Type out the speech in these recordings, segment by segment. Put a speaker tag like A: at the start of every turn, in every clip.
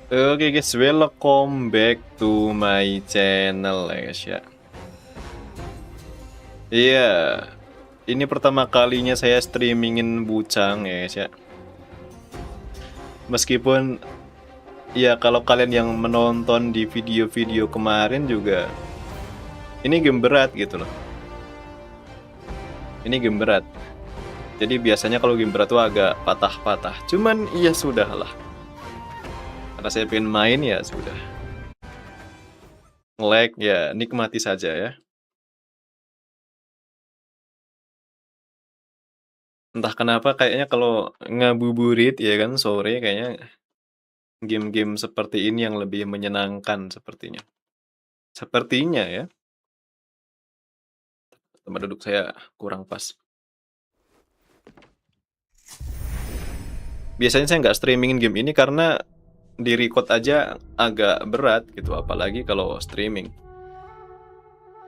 A: Oke guys, welcome back to my channel ya guys ya. Iya, ini pertama kalinya saya streamingin Bucang ya guys ya. Meskipun ya kalau kalian yang menonton di video-video kemarin juga, ini game berat gitu loh. Ini game berat. Jadi biasanya kalau game berat tuh agak patah-patah. Cuman iya sudahlah. Karena saya pengen main ya sudah. Nge-lag ya nikmati saja ya. Entah kenapa kayaknya kalau ngabuburit ya kan sore kayaknya game-game seperti ini yang lebih menyenangkan sepertinya. Sepertinya ya. Tempat duduk saya kurang pas. Biasanya saya nggak streamingin game ini karena di record aja agak berat gitu, apalagi kalau streaming.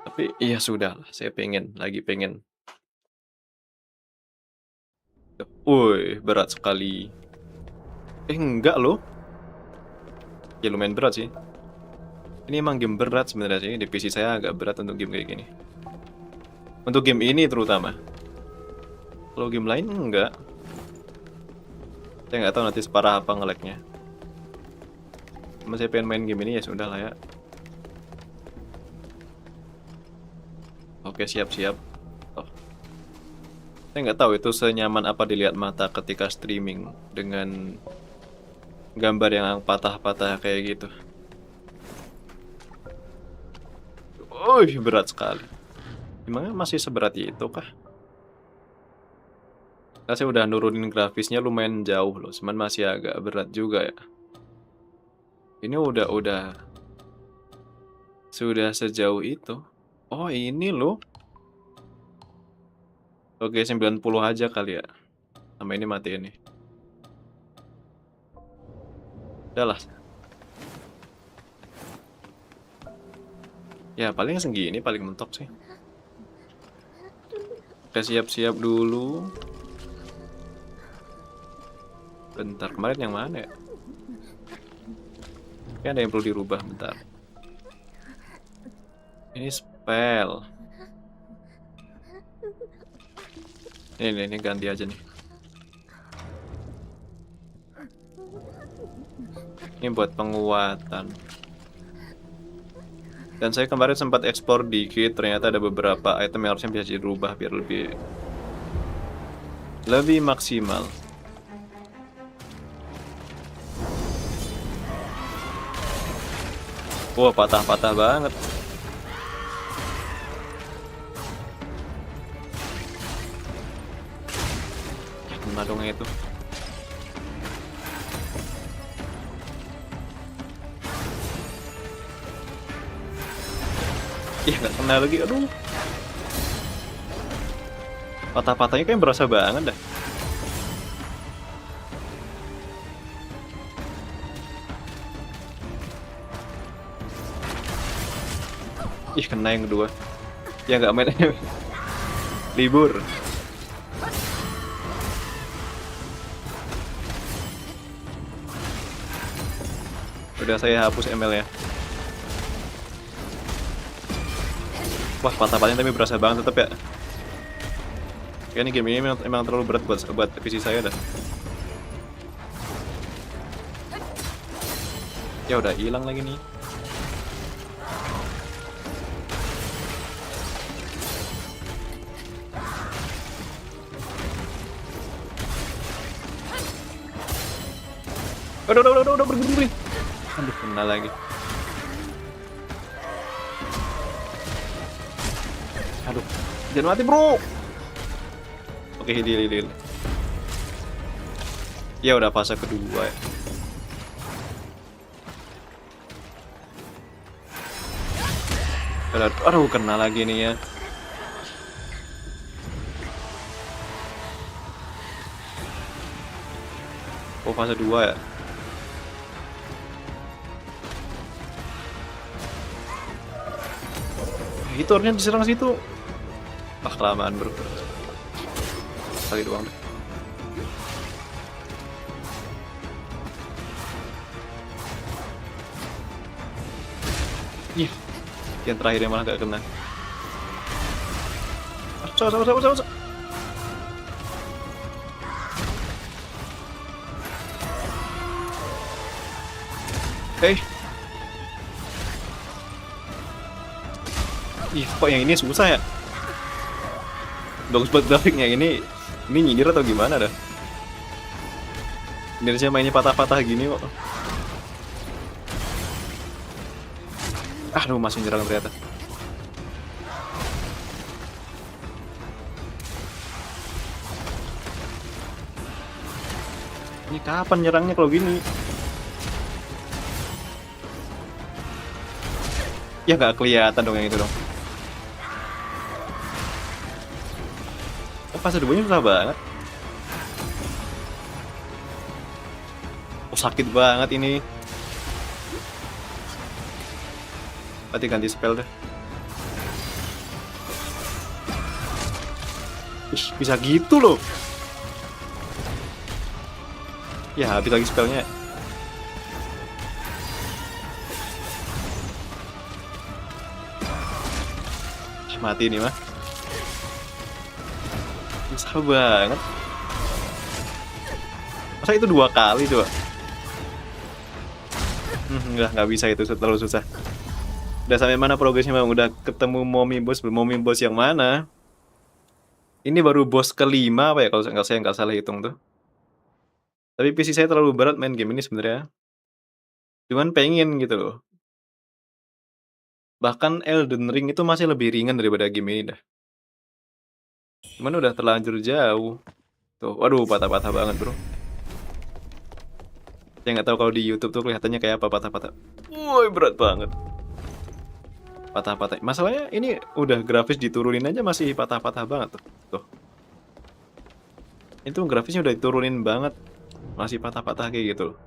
A: Tapi iya sudah lah, saya lagi pengen. Woi, berat sekali. Enggak loh. Ya lumayan berat sih. Ini emang game berat sebenarnya sih. Di PC saya agak berat untuk game kayak gini. Untuk game ini terutama. Kalau game lain enggak. Saya nggak tahu nanti separah apa nge-lag-nya. Cuma saya pengen main game ini ya sudah lah ya. Oke, siap-siap. Oh. Saya nggak tahu itu senyaman apa dilihat mata ketika streaming dengan gambar yang patah-patah kayak gitu. Berat sekali. Gimana masih seberat itu kah? Nah, saya udah nurunin grafisnya lumayan jauh loh, cuman masih agak berat juga ya. Ini sudah sejauh itu. Oh, ini loh. Oke, 90 aja kali ya. Sama ini mati ini. Udah lah. Ya, paling segini paling mentok sih. Oke, siap-siap dulu. Bentar, kemarin yang mana ya? Kayaknya ada yang perlu dirubah, bentar. Ini spell. Ini ganti aja nih. Ini buat penguatan. Dan saya kemarin sempat ekspor dikit, ternyata ada beberapa item yang harusnya bisa dirubah biar lebih maksimal. Wah, patah-patah banget. Gimana dong itu? Ih, nggak kena lagi, aduh. Patah-patahnya kayak berasa banget dah. Ih, kena yang kedua. Ya nggak main libur. Udah saya hapus ML ya. Wah, patah-patahnya tapi berasa banget tetap ya. Kayaknya game ini emang terlalu berat buat PC saya dah. Ya udah hilang lagi nih. Udah, berhenti. Aduh, kena lagi. Aduh, jangan mati bro. Oke, heal. Ya udah fase kedua ya. Aduh, kena lagi nih ya. Oh, fase 2 ya. Itu harusnya diserang situ. Ah, kelamaan bro. Kali doang deh. Ih, yang terakhirnya malah gak kena. Sama. Eh, ih, kok yang ini susah ya? Bagus banget grafiknya ini nyindir atau gimana dah? Indonesia mainnya patah-patah gini kok. Aduh, masih nyerang ternyata. Ini kapan nyerangnya kalau gini? Ya nggak kelihatan dong yang itu dong. Oh, fase 2-nya susah banget. Oh, sakit banget ini. Berarti ganti spell deh. Ih, bisa gitu loh. Ya, habis lagi spellnya. Mati nih mah. Susah banget. Masa itu 2 kali coba? Nggak bisa itu, terlalu susah. Udah sampai mana progresnya bang? Udah ketemu mommy boss yang mana? Ini baru boss kelima apa ya kalau saya nggak salah hitung tuh. Tapi PC saya terlalu berat main game ini sebenarnya. Cuman pengen gitu loh. Bahkan Elden Ring itu masih lebih ringan daripada game ini dah. Cuman udah terlanjur jauh. Tuh, waduh patah-patah banget bro. Saya nggak tahu kalau di YouTube tuh kelihatannya kayak apa patah-patah. Woi, berat banget. Patah-patah. Masalahnya ini udah grafis diturunin aja masih patah-patah banget tuh. Tuh. Itu grafisnya udah diturunin banget. Masih patah-patah kayak gitu loh.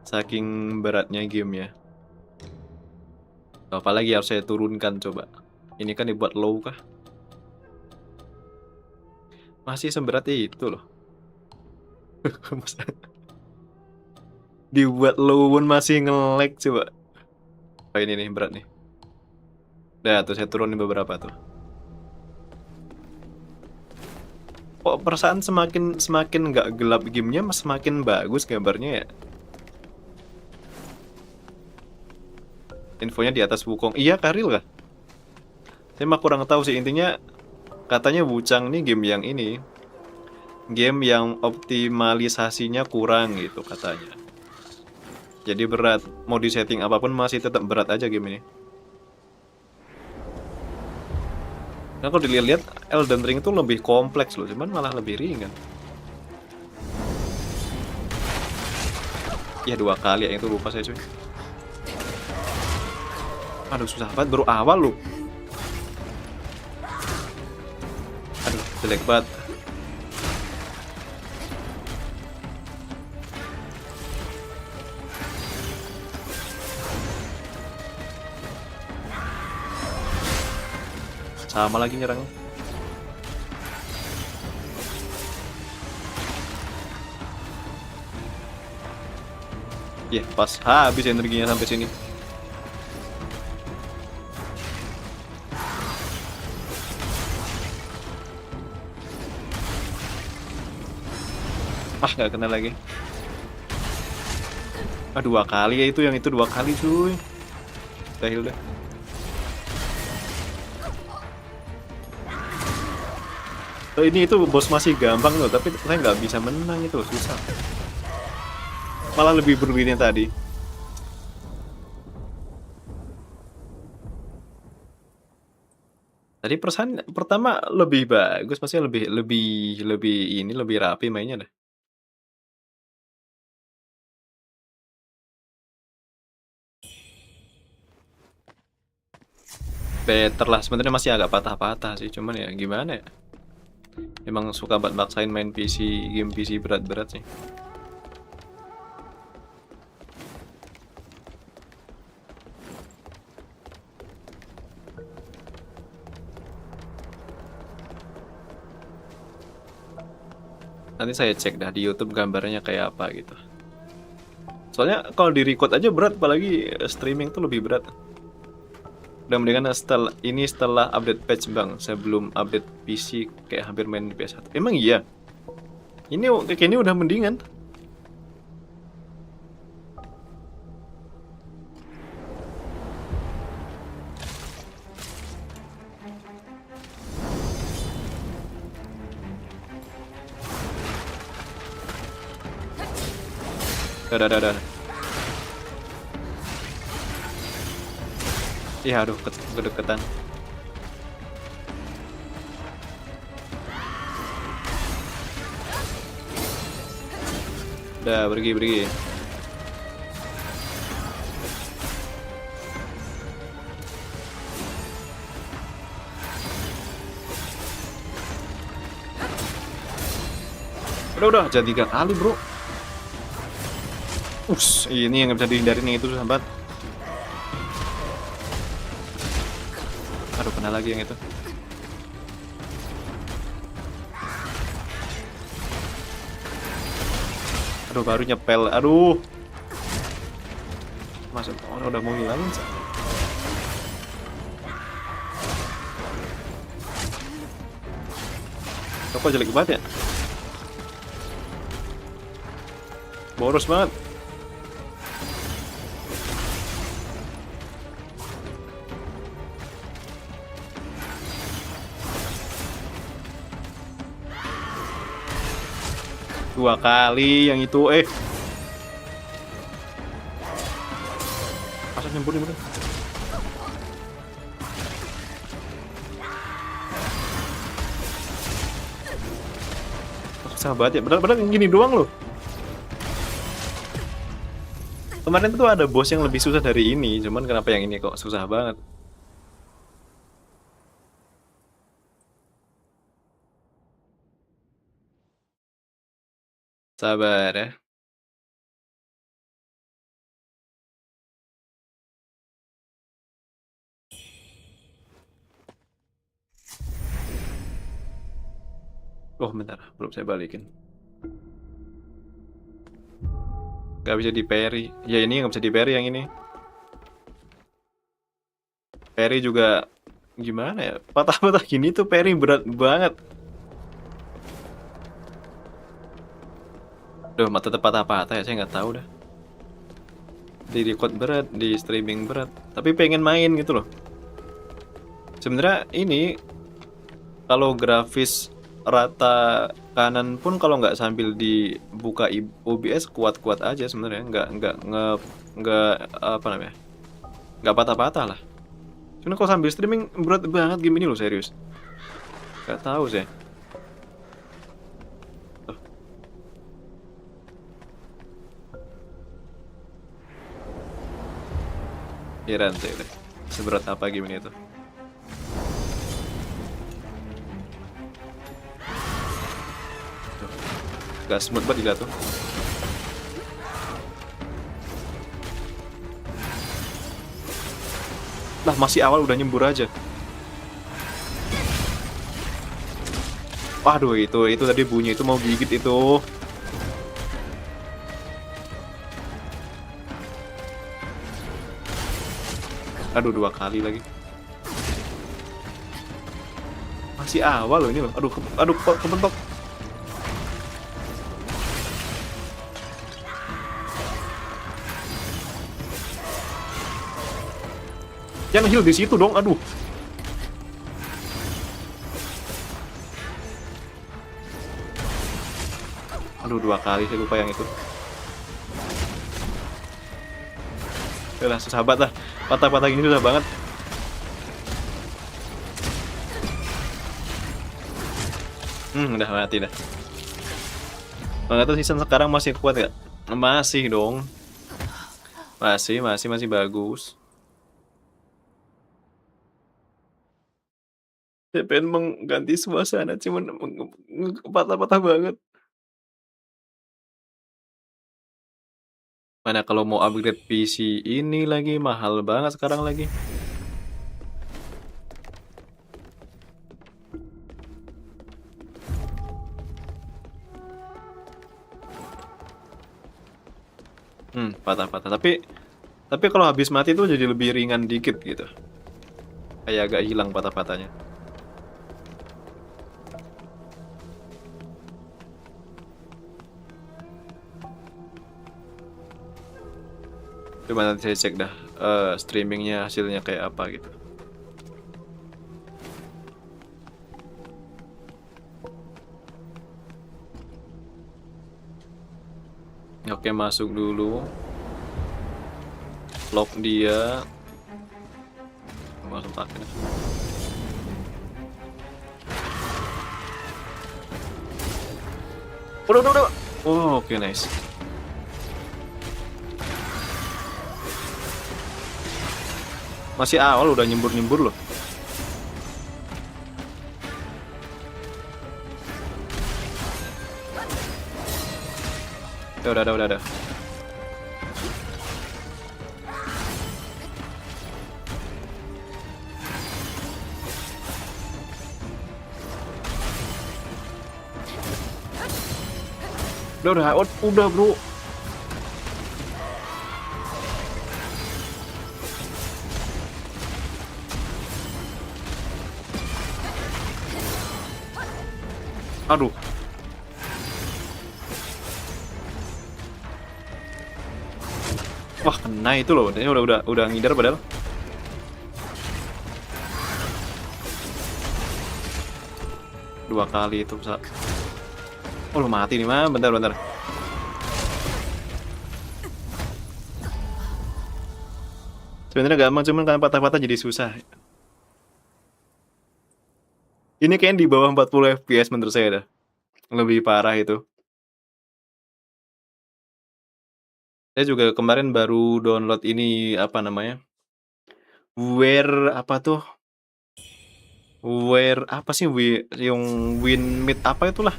A: Saking beratnya gamenya. Apalagi harus saya turunkan coba. Ini kan dibuat low kah? Masih seberat itu loh. Dibuat low pun masih nge-lag coba. Oh ini nih berat nih. Udah tuh saya turunin beberapa tuh. Kok perasaan semakin nggak gelap gamenya semakin bagus gambarnya ya. Infonya di atas Wukong. Iya, Karil kah? Saya mah kurang tahu sih, intinya katanya Wuchang nih game yang ini. Game yang optimalisasinya kurang gitu katanya. Jadi berat, mau di setting apapun masih tetap berat aja game ini. Nah kalau dilihat-lihat Elden Ring itu lebih kompleks loh, cuman malah lebih ringan. Ya 2 kali ya itu lupa saya cuy. Aduh susah banget, baru awal loh. Aduh jelek banget. Sama lagi nyerangnya. Ya pas habis energinya sampai sini. Ah nggak kena lagi. Ah 2 kali ya itu, yang itu 2 kali cuy. Udah heal dah. Oh, ini itu bos masih gampang loh, tapi saya nggak bisa menang itu, susah. Malah lebih beruntungnya tadi. Tadi perasaan pertama lebih bagus, maksudnya lebih rapi mainnya dah. Better lah, sebenarnya masih agak patah-patah sih, cuman ya gimana ya? Emang suka banget maksain main PC, game PC berat-berat sih. Nanti saya cek dah di YouTube gambarnya kayak apa gitu. Soalnya kalau di record aja berat, apalagi streaming tuh lebih berat. Udah mendingan setelah update patch bang. Sebelum update PC kayak hampir main di PS1. Emang iya? Ini kayaknya udah mendingan. Dah. Iya, aduh, kedeketan. Udah, pergi. Udah, jadi 3 kali, bro. Ini yang nggak bisa dihindarin yang itu susah banget. Aduh, kena lagi yang itu. Aduh, baru nyepel. Aduh. Masa orang udah mau ngilangin. Kok jelek banget ya? Boros banget. Dua kali yang itu, masa nyemburin bener. Susah banget ya, bener-bener gini doang loh. Kemarin tuh ada bos yang lebih susah dari ini, cuman kenapa yang ini kok susah banget? Sabar ya. Oh bentar, belum saya balikin. Gak bisa di parry. Ya ini nggak bisa di parry yang ini. Parry juga gimana ya? Patah-patah gini tuh parry berat banget. Duh, mata patah-patah ya, saya nggak tahu dah. Di record berat, di streaming berat. Tapi pengen main gitu loh. Sebenarnya ini kalau grafis rata kanan pun kalau nggak sambil dibuka OBS kuat-kuat aja sebenarnya, nggak apa namanya, nggak patah-patah lah. Cuma kalau sambil streaming berat banget game ini loh, serius. Nggak tahu sih. Heran sih deh. Seberat apa game ini tuh. Gak smooth banget dilihat tuh. Lah masih awal udah nyembur aja. Waduh, itu tadi bunyi itu mau gigit itu. Aduh, 2 kali lagi. Masih awal loh ini loh. Aduh, kepentok. Jangan heal di situ dong, aduh. Aduh, 2 kali saya lupa yang itu. Udah, susah banget lah. Patah-patah gini susah banget. Udah mati dah. Nggak tahu season sekarang masih kuat gak? Masih dong. Masih bagus. Saya pengen mengganti suasana, cuman patah-patah banget. Mana kalau mau upgrade PC ini lagi mahal banget sekarang lagi. Patah-patah. Tapi kalau habis mati tuh jadi lebih ringan dikit gitu. Kayak agak hilang patah-patahnya. Coba nanti saya cek dah streamingnya hasilnya kayak apa gitu. Oke, masuk dulu. Lock dia. Masuk pakai. Udah. Oh, oke, nice. Masih awal udah nyembur-nyembur loh. Udah. Udah bro. Aduh. Wah, kena itu loh. Ini udah ngidar padahal. Dua kali itu. Oh, lu mati nih, mah. Bentar. Sebenarnya gampang, cuman kan patah-patah jadi susah. Ini kayaknya di bawah 40 FPS menurut saya dah. Lebih parah itu. Saya juga kemarin baru download ini, apa namanya? Apa tuh? Apa sih yang Winmit apa itulah?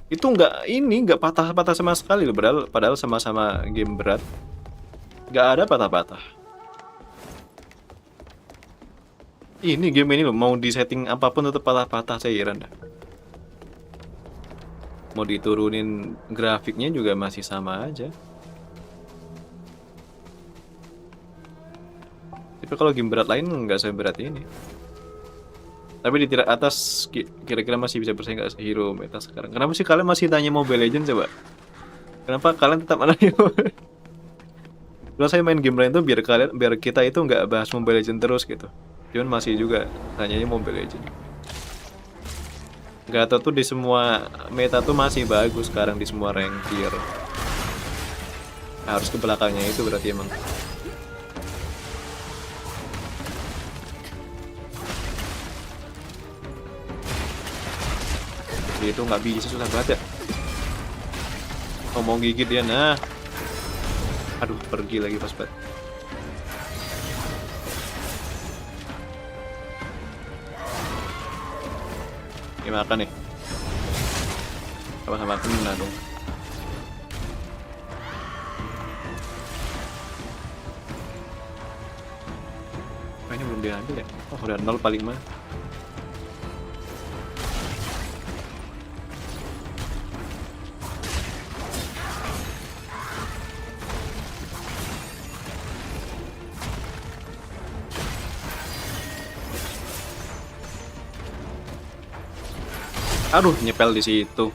A: Itu nggak patah-patah sama sekali loh, padahal sama-sama game berat. Nggak ada patah-patah. Ini game ini loh, mau di setting apapun tetap patah-patah, saya heran dah. Mau diturunin grafiknya juga masih sama aja. Tapi kalau game berat lain nggak seberat ini. Tapi di tingkat atas kira-kira masih bisa bersaing nggak hero meta sekarang? Kenapa sih kalian masih tanya Mobile Legends coba? Kenapa kalian tetap anak hero? Kalau saya main game lain tuh biar kita itu nggak bahas Mobile Legends terus gitu. Cuman masih juga tanyanya Mobile Legends. Nggak tahu tuh di semua meta tuh masih bagus sekarang di semua rank tier. Harus ke belakangnya itu berarti emang. Itu nggak bisa, susah banget ya. Oh, mau gigit dia, nah. Aduh, pergi lagi pas banget. Ini makan nih. Sama-sama kena dong. Oh, ini belum diambil ya? Oh, udah 0 paling mah. Aduh, nyepel di situ.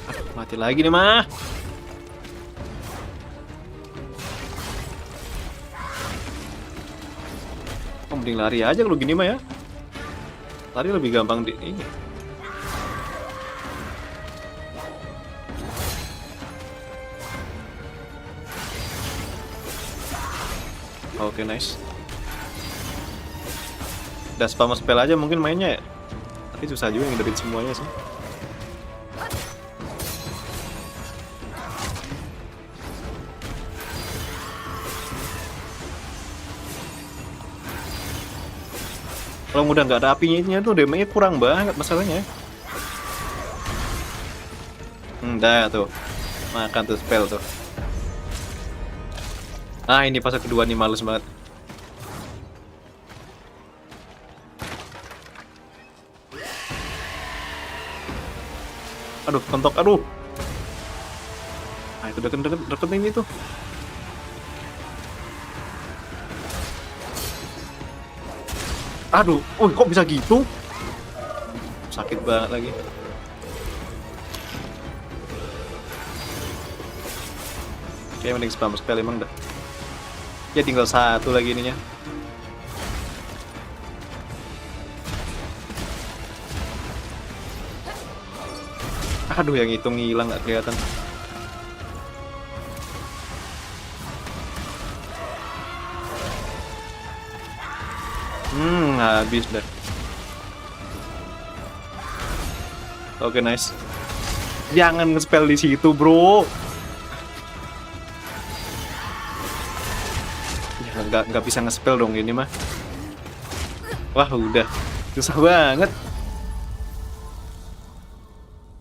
A: Aduh, mati lagi nih, mah. Oh, mending lari aja kalau gini mah ya. Lari lebih gampang di ini. Oke, nice. Udah spam spell aja mungkin mainnya ya. Tapi susah juga ngindarin semuanya sih. Kalau udah nggak ada apinya tuh damage-nya kurang banget masalahnya. Dah tuh. Makan tuh spell tuh. Ah, ini fase kedua nih males banget. Aduh, kontok, aduh. itu deket ini tuh. Aduh, kok bisa gitu? Sakit banget lagi. Kayak mending spam spell emang dah. Ya tinggal satu lagi ininya. Aduh, yang hitung hilang nggak kelihatan. Habis dah. Oke, nice. Jangan nge-spell di situ, bro. Ya, nggak bisa nge-spell dong ini mah. Wah, udah. Susah banget.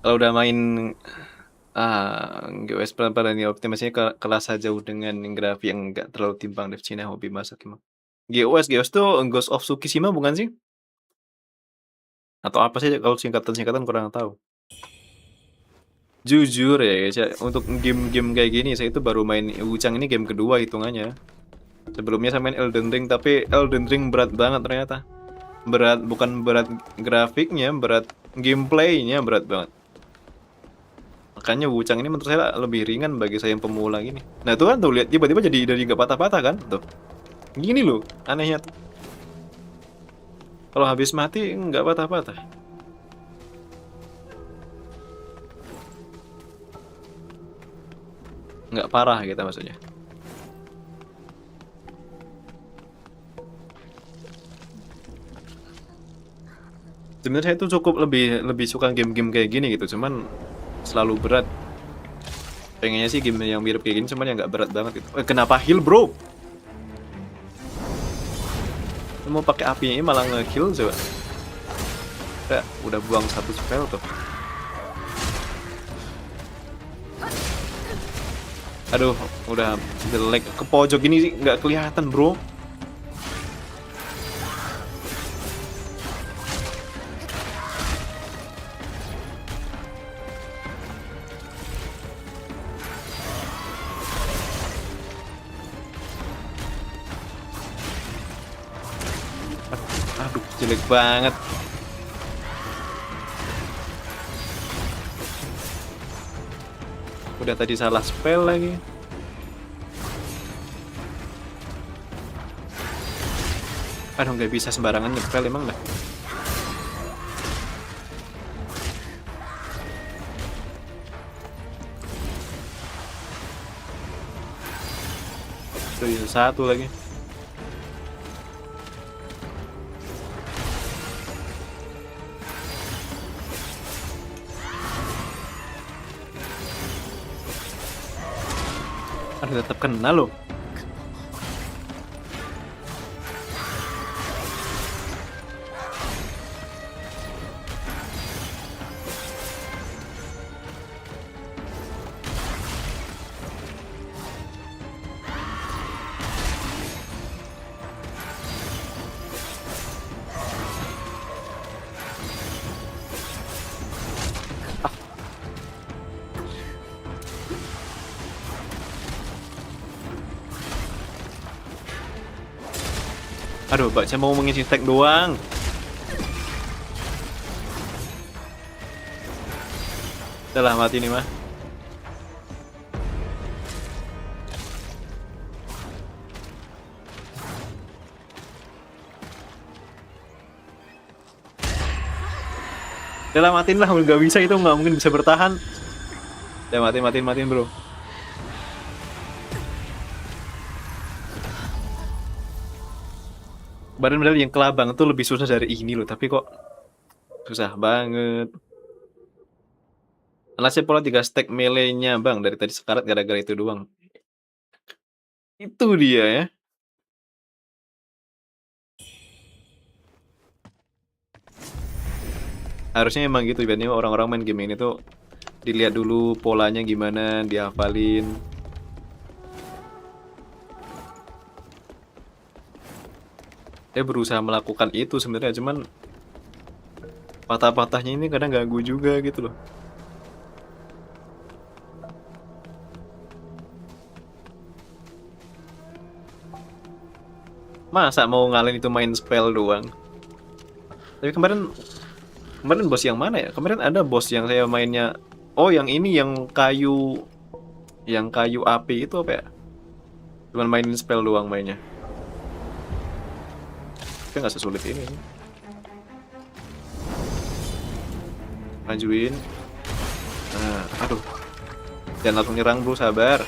A: Kalau udah main GOS pelan-pelan ini optimasinya kelas jauh dengan grafik yang nggak terlalu timpang. Dev Cina hobi masak emang. GOS tuh Ghost of Tsushima bukan sih? Atau apa sih kalau singkatan kurang tahu. Jujur ya guys ya, untuk game-game kayak gini saya itu baru main Wuchang ini game kedua hitungannya. Sebelumnya saya main Elden Ring, tapi Elden Ring berat banget ternyata. Berat, bukan berat grafiknya, berat gameplaynya berat banget. Makanya Wuchang ini menurut saya lebih ringan bagi saya yang pemula gini. Nah itu kan tuh lihat tiba-tiba jadi dari nggak patah-patah kan tuh. Gini loh anehnya tuh. Kalau habis mati nggak patah-patah. Nggak parah gitu maksudnya. Sebenarnya saya tuh cukup lebih suka game-game kayak gini gitu, cuman selalu berat. Pengennya sih game yang mirip kayak gini, cuman yang nggak berat banget gitu. Kenapa heal bro? Mau pakai apinya ini malah nge-heal coba. Udah buang satu spell tuh. Aduh, udah jelek ke pojok gini sih nggak kelihatan bro. Aduh, jelek banget. Udah tadi salah spell lagi. Aduh, nggak bisa sembarangan nge-spell emang dah. Tuh, satu lagi. Aduh, tetap kena loh. Aduh, Mbak, saya mau mengisi stack doang. Udah lah, mati nih mah. Udah lah, matiin lah, nggak bisa itu, nggak mungkin bisa bertahan. Udah matiin bro. Badan yang kelabang tuh lebih susah dari ini loh, tapi kok susah banget. Alasnya pola 3 stack melee-nya bang, dari tadi sekarat gara-gara itu doang. Itu dia ya. Harusnya emang gitu, biasanya orang-orang main game ini tuh dilihat dulu polanya gimana, dihafalin. Saya berusaha melakukan itu sebenarnya, cuman patah-patahnya ini kadang ganggu juga gitu loh. Masa mau ngalahin itu main spell doang? Tapi kemarin bos yang mana ya? Kemarin ada bos yang saya mainnya. Oh, yang ini yang kayu api itu apa ya? Cuman mainin spell doang mainnya. Tapi nggak sesulit ini. Majuin. Nah, aduh. Jangan langsung nyerang bro, sabar.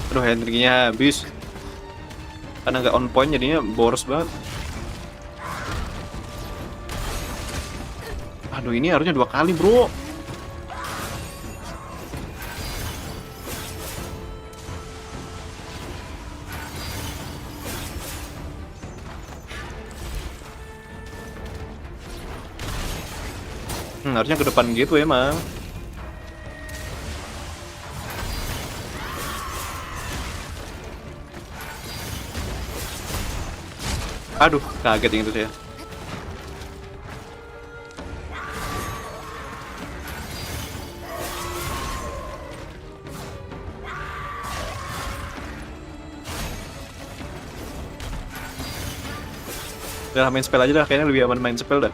A: Aduh, energinya habis. Karena nggak on point jadinya boros banget. Aduh, ini harusnya 2 kali bro. Harusnya ke depan gitu emang. Aduh, kaget yang itu saya. Udah main spell aja dah, kayaknya lebih aman main spell dah.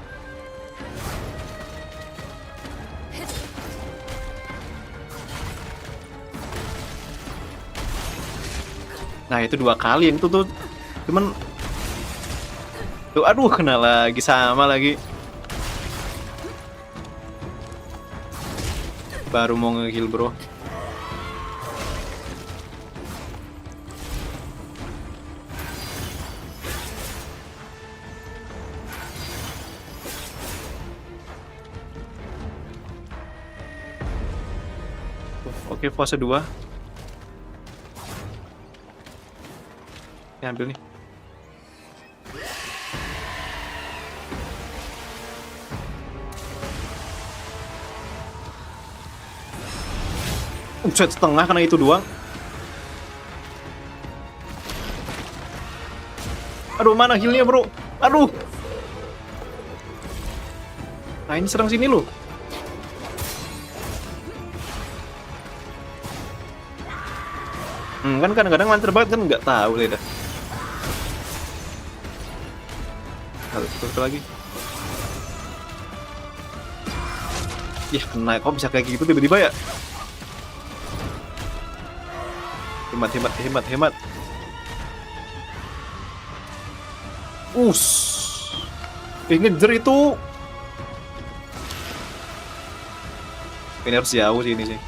A: Nah, itu 2 kali yang itu tuh. Cuman tuh, aduh, kena lagi, sama lagi. Baru mau nge-heal bro. Oke, fase 2. Ini ambil nih. Set setengah karena itu doang. Aduh, mana healnya bro? Aduh. Nah, ini serang sini loh. Kan kadang-kadang lancar banget kan, nggak tahu deh dah. Satu lagi. Yah, kena, kok bisa kayak gitu tiba-tiba ya? Hemat. Ngejer itu. Ini harus jauh sih ini sih.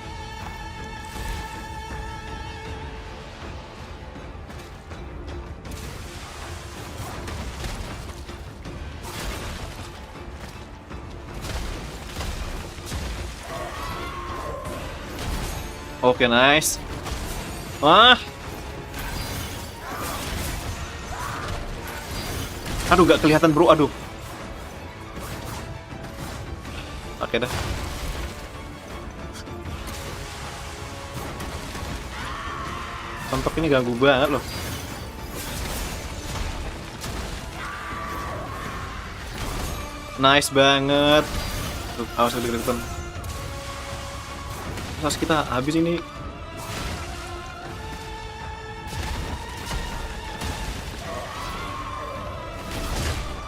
A: Oke, nice. Aduh, gak kelihatan bro, aduh. Oke dah. Tontok ini ganggu banget loh. Nice banget. Tuh, awas udah kelihatan. Terus kita habis ini.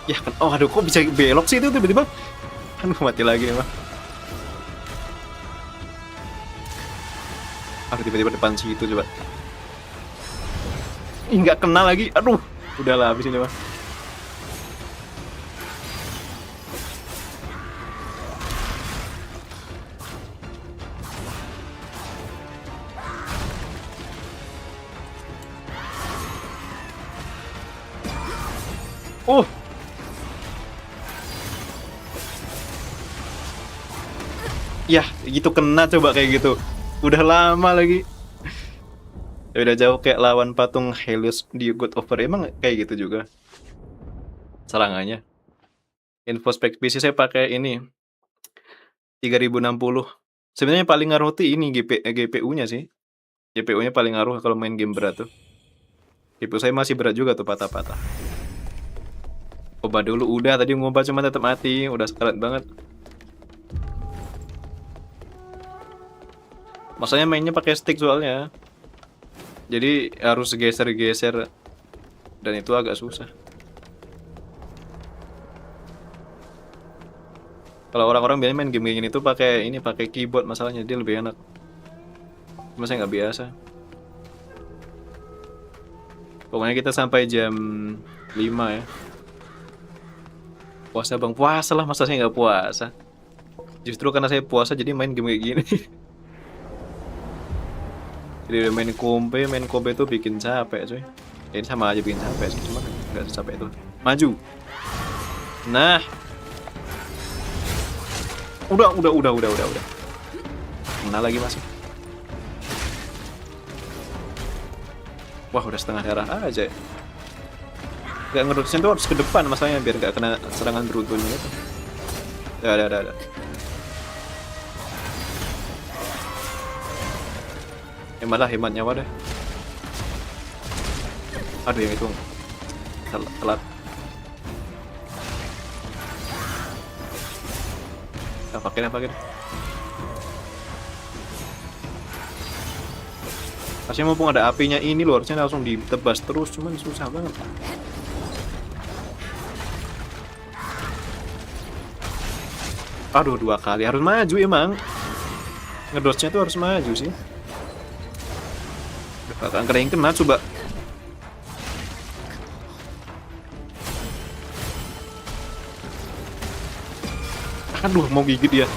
A: Ya kan, oh aduh, kok bisa belok sih itu tiba-tiba? Aduh, mati lagi nih mah. Aduh, tiba-tiba depan situ coba. Ih, nggak kena lagi. Aduh, udahlah habis ini mah. Yah, gitu kena coba kayak gitu. Udah lama lagi. Ya udah jauh kayak lawan patung Helios di God of War. Emang kayak gitu juga serangannya. Info spek PC saya pakai ini 3060. Sebenarnya paling ngaruh tuh ini GPU-nya sih. GPU-nya paling ngaruh kalau main game berat tuh. GPU saya masih berat juga tuh patah-patah. Coba dulu udah tadi ngubah cuma tetap mati, udah sekarat banget. Masanya mainnya pakai stick soalnya. Jadi harus geser-geser dan itu agak susah. Kalau orang-orang biasanya main game gini tuh pakai keyboard, masalahnya dia lebih enak. Cuma saya nggak biasa. Pokoknya kita sampai jam 5 ya. Puasa bang, puasa lah, masa saya nggak puasa. Justru karena saya puasa jadi main game kayak gini. Jadi udah main kompe tuh bikin capek cuy. Ya, ini sama aja bikin capek sih, cuma nggak secapek itu. Maju. Nah, udah. Kena lagi masih. Wah, udah setengah darah aja. Gak ngerutusnya tuh harus ke depan masalahnya biar nggak kena serangan beruntunnya itu. Ada. Hemat nyawa deh. Aduh, yang itu telat. Pakai. Harusnya mumpung ada apinya ini loh, harusnya langsung ditebas terus, cuman susah banget. Aduh, 2 kali harus maju emang. Ngedosnya tuh harus maju sih. Angker yang kena coba. Aduh, mau gigit dia.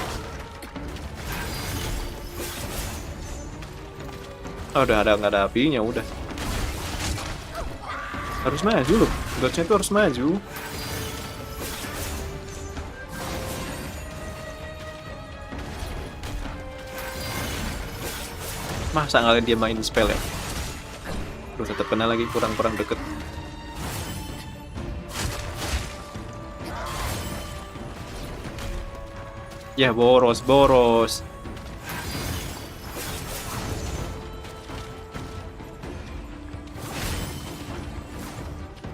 A: Oh, udah nggak ada apinya, udah. Harus maju loh. Dodge-nya tuh harus maju. Masa ngalahin dia main spell ya? Aduh, tetap kena lagi, kurang deket. Ya, boros.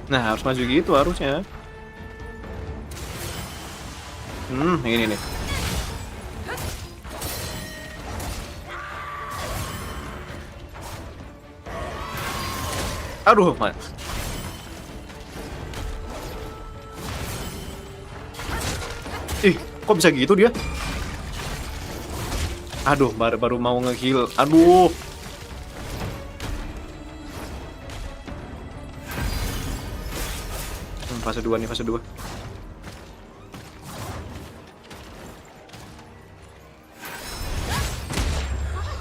A: Nah, harus maju gitu harusnya. Ini nih. Aduh, mas. Ih, kok bisa gitu dia? Aduh, baru mau nge-heal. Aduh. Fase 2 nih, fase 2.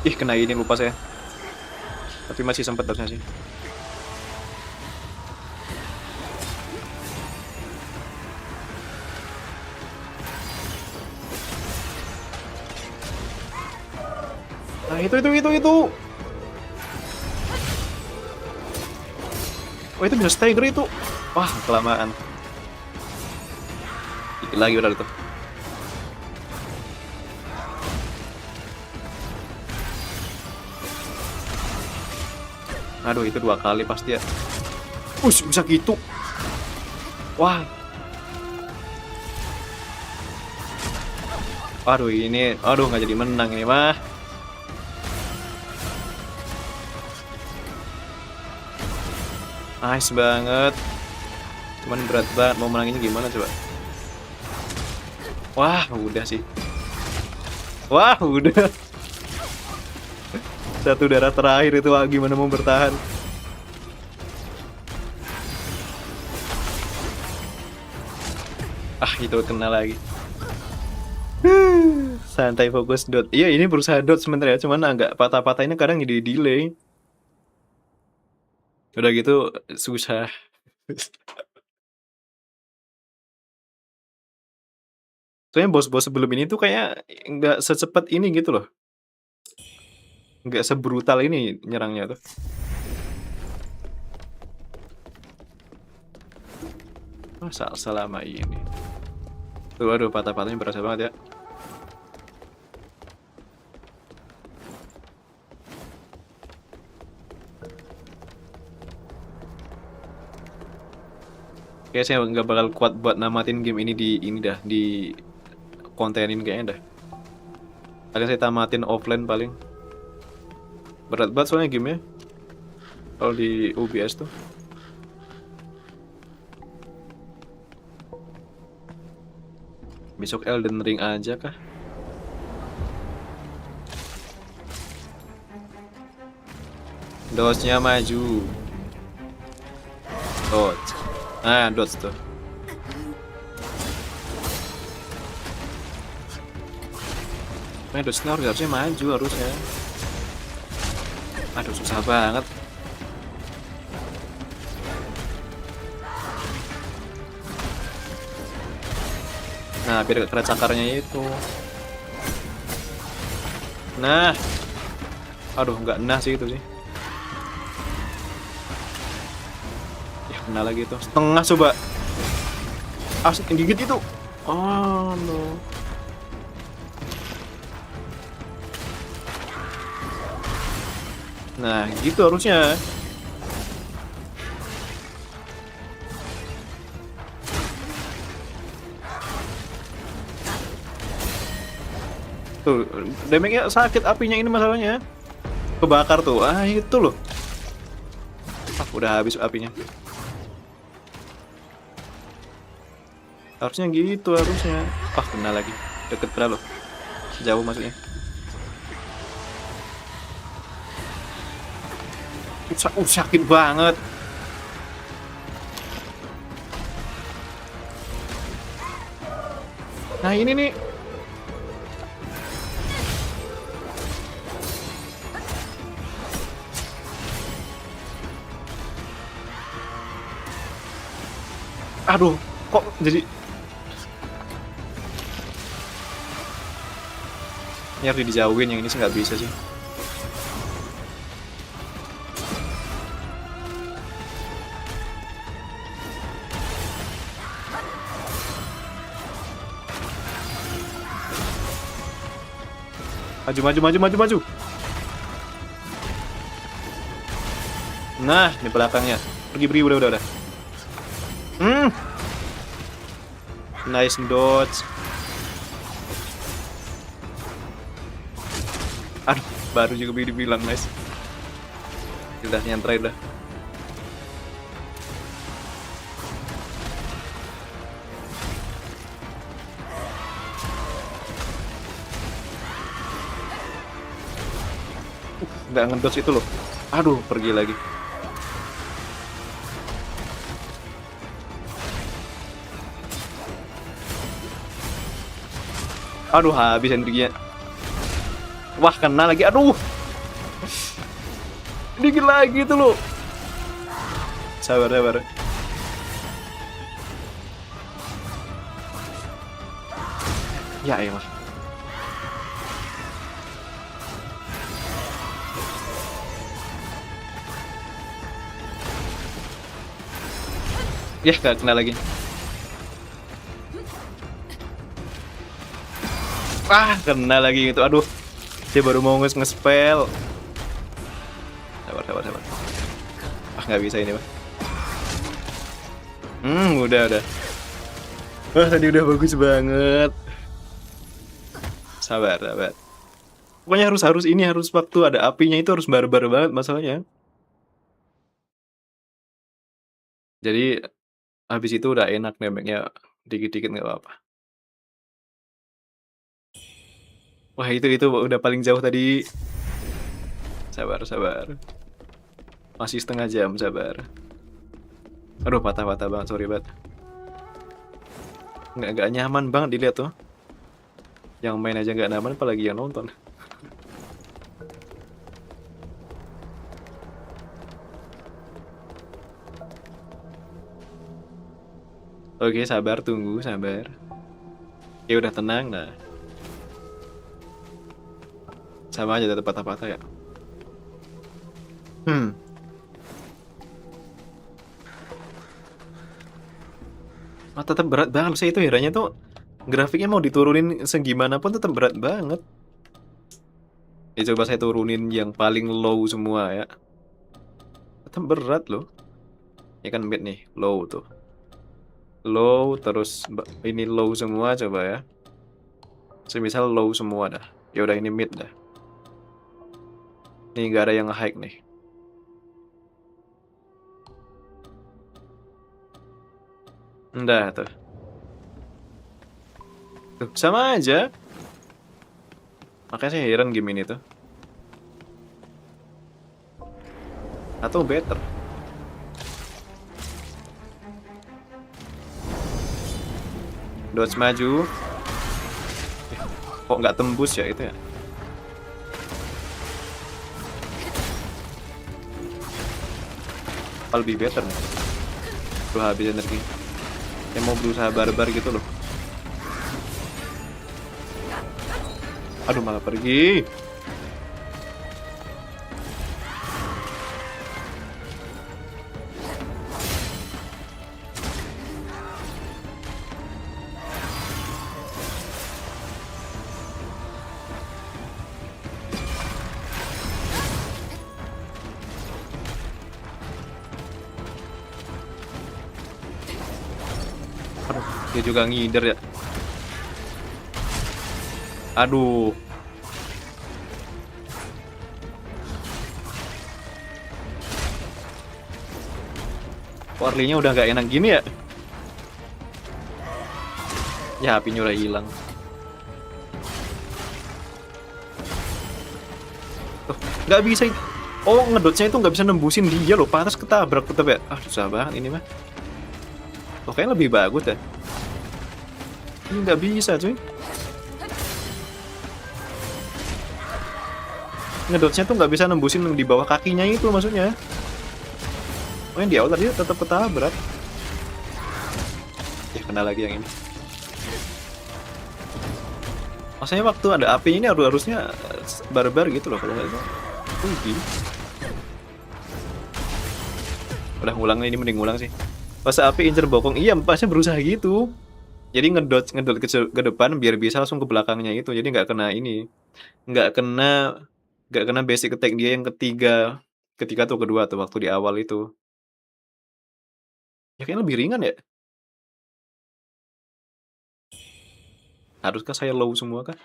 A: Ih, kena ini lupa saya. Tapi masih sempat harusnya sih. Nah, itu. Oh, itu bisa stagger itu. Wah, kelamaan. Dikit lagi udah itu. Aduh, itu 2 kali pasti ya. Bisa gitu. Wah. Aduh, nggak jadi menang ini mah. Nice banget. Cuman berat banget mau menanginnya gimana coba. Wah, udah sih. Wah, udah. Satu darah terakhir itu gimana mau bertahan. Ah, itu kena lagi. Santai, fokus dot. Iya, ini berusaha dot sebenarnya, cuman agak patah-patah ini kadang jadi delay. Udah gitu susah. Soalnya bos-bos sebelum ini tuh kayak nggak secepat ini gitu loh. Nggak sebrutal ini nyerangnya tuh. Masa selama ini. Tuh, aduh, patah-patahnya berasa banget ya. Kayak saya nggak bakal kuat buat namatin game ini di ini dah, di kontenin kayaknya dah. Paling saya tamatin offline paling. Berat banget soalnya gamenya. Kalau di OBS tuh. Besok Elden Ring aja kah? Dodge-nya maju. Dodge. Nah, dodge tuh. Nah, dodge-nya harusnya maju harusnya. Aduh, susah banget. Nah, biar kena cakarnya itu. Nah. Aduh, nggak nah sih itu sih. Ya, kena lagi itu. Setengah coba. Asik gigit itu. Oh, no. Nah, gitu harusnya. Tuh, damage-nya sakit apinya ini masalahnya. Kebakar tuh. Ah, itu loh. Ah, udah habis apinya. Harusnya gitu harusnya. Ah, kena lagi. Deket pernah loh. Jauh maksudnya. Sakit banget. Nah, ini nih. Aduh, kok jadi nyari dijauhin, yang ini sih nggak bisa sih. Maju. Nah, di belakangnya. Pergi udah. Nice dodge. Aduh, baru juga dibilang nice. Udah, yang terakhir dah. Nggak ngedodge itu loh. Aduh, pergi lagi. Aduh, habis energinya. Wah, kena lagi. Aduh. Dikit lagi itu loh. Sabar. Ya elah. Ya, gak kena lagi. Ah, kena lagi itu. Aduh. Dia baru mau nge-spell. Sabar. Ah, nggak bisa ini, Pak. Udah. Wah, tadi udah bagus banget. Sabar. Pokoknya harus ini, harus waktu ada apinya itu harus barbar banget masalahnya. Jadi habis itu udah enak nembaknya, dikit-dikit nggak apa-apa. Wah, itu udah paling jauh tadi. Sabar. Masih setengah jam, sabar. Aduh, patah banget, sorry banget. Nggak nyaman banget dilihat tuh. Yang main aja nggak nyaman, apalagi yang nonton. Oke, sabar, tunggu, sabar. Ya udah tenang, nah. Sama aja tetap patah-patah ya. Tetap berat banget sih itu heranya tuh. Grafiknya mau diturunin segimana pun tetap berat banget. Ya coba saya turunin yang paling low semua ya. Tetap berat loh. Ya kan mid nih, low tuh. Low, terus ini low semua coba ya. Semisal low semua dah. Ya udah ini mid dah. Ini nggak ada yang high nih. Udah tuh. Tuh, sama aja. Makanya saya heran game ini tuh. Atau better. Dodge maju. Kok nggak tembus ya itu ya? Apa lebih better nih? Tuh habis energi. Saya mau berusaha barbar gitu loh. Aduh malah pergi. Aduh, dia juga ngider ya. Aduh. Warlinya udah nggak enak gini ya. Ya apinya udah hilang. Tuh, nggak bisa. Oh ngedotnya itu nggak bisa nembusin dia loh. Pantas ketabrak tetep ya. Ah susah banget ini mah. Oh kayaknya lebih bagus ya. Ini nggak bisa cuy. Ngedotnya tuh nggak bisa nembusin di bawah kakinya itu maksudnya. Oh yang di awal tadi tetap ketabrak. Ya kena lagi yang ini. Maksudnya waktu ada apinya ini harusnya barbar gitu loh kalau nggak itu. Rugi. Udah ngulang ini mending ngulang sih. Pas api incer bokong iya pasnya berusaha gitu. Jadi ngedot ke depan biar bisa langsung ke belakangnya itu. Jadi nggak kena ini. Nggak kena basic attack dia yang ketiga atau kedua tuh waktu di awal itu. Ya kayaknya lebih ringan ya. Haruskah saya low semua kah?